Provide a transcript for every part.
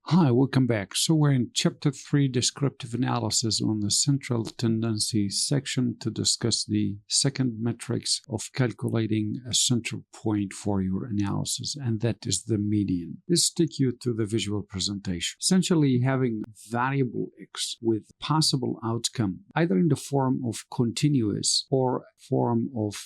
Hi, welcome back. So we're in Chapter 3, Descriptive Analysis, on the Central Tendency section to discuss the second metrics of calculating a central point for your analysis, and that is the median. Let's take you to the visual presentation. Essentially, having variable x with possible outcome, either in the form of continuous or form of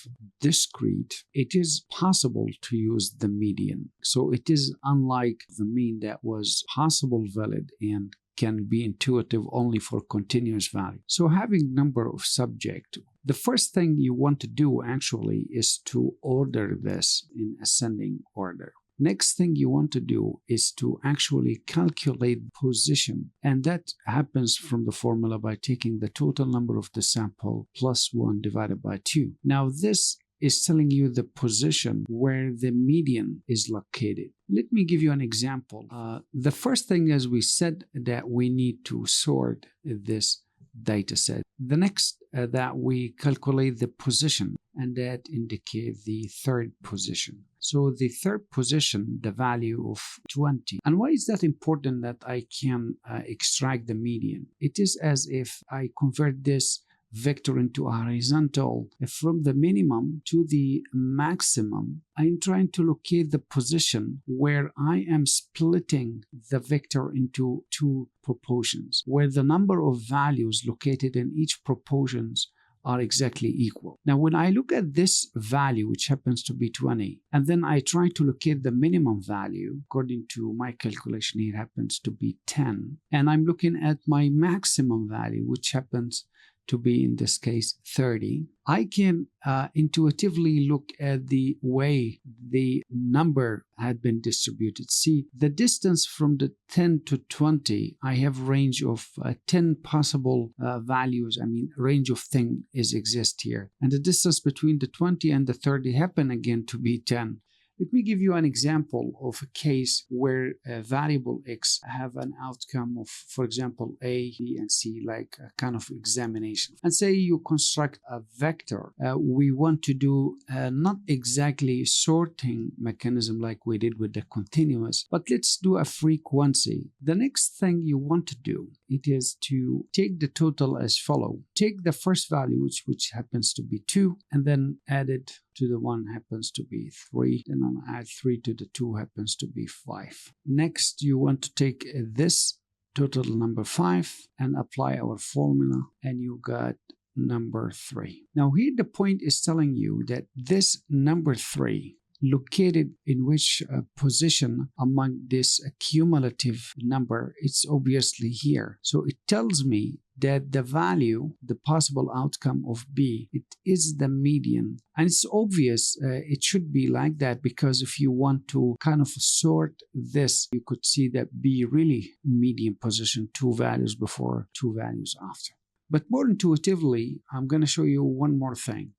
discrete, it is possible to use the median. So it is unlike the mean that was possible, valid, and can be intuitive only for continuous value. So having number of subject, the first thing you want to do actually is to order this in ascending order. Next thing you want to do is to actually calculate position, and that happens from the formula by taking the total number of the sample plus 1 divided by 2. Now this is telling you the position where the median is located. Let me give you an example. The first thing, as we said, that we need to sort this data set. The next that we calculate the position, and that indicates the third position. So the third position, the value of 20. And why is that important that I can extract the median? It is as if I convert this vector into a horizontal from the minimum to the maximum. I'm trying to locate the position where I am splitting the vector into two proportions, where the number of values located in each proportions are exactly equal. Now, when I look at this value, which happens to be 20, and then I try to locate the minimum value, according to my calculation, it happens to be 10, and I'm looking at my maximum value, which happens to be, in this case, 30, I can intuitively look at the way the number had been distributed. See, the distance from the 10 to 20, I have range of 10 possible values. Range of things exist here. And the distance between the 20 and the 30 happen again to be 10. Let me give you an example of a case where a variable x have an outcome of, for example, A, B, and C, like a kind of examination. And say you construct a vector. We want to do not exactly sorting mechanism like we did with the continuous, but let's do a frequency. The next thing you want to do, it is to take the total as follow. Take the first value, which happens to be 2, and then add it to the 1 happens to be 3, then I'll add 3 to the 2 happens to be 5. Next, you want to take this total number 5 and apply our formula, and you got number 3. Now here the point is telling you that this number 3 located in which position among this cumulative number, it's obviously here. So it tells me that the value, the possible outcome of B, it is the median. And it's obvious it should be like that, because if you want to kind of sort this, you could see that B really median position, 2 values before, 2 values after. But more intuitively, I'm going to show you one more thing.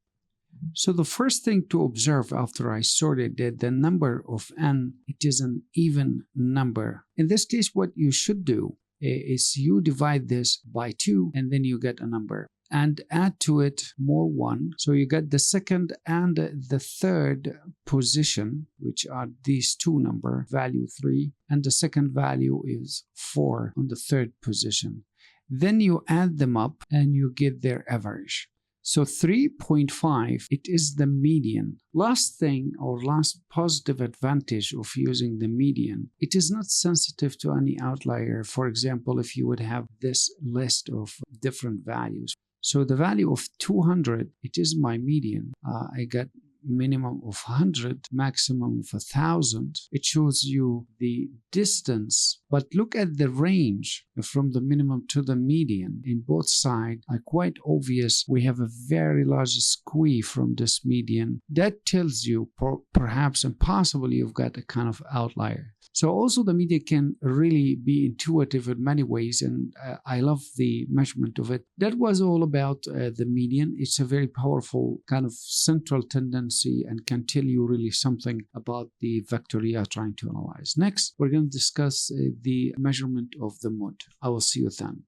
So the first thing to observe after I sorted that the number of n, it is an even number. In this case, what you should do is you divide this by 2, and then you get a number, and add to it more 1. So you get the second and the third position, which are these two numbers, value 3, and the second value is 4 on the third position. Then you add them up and you get their average. So 3.5, it is the median. Last thing, or last positive advantage of using the median, it is not sensitive to any outlier. For example, if you would have this list of different values. So the value of 200, it is my median. I got minimum of 100, maximum of 1,000. It shows you the distance, but look at the range from the minimum to the median. In both sides are quite obvious. We have a very large squeeze from this median. That tells you perhaps and possibly you've got a kind of outlier. So also the median can really be intuitive in many ways, and I love the measurement of it. That was all about the median. It's a very powerful kind of central tendency and can tell you really something about the vector you are trying to analyze. Next, we're going to discuss the measurement of the mode. I will see you then.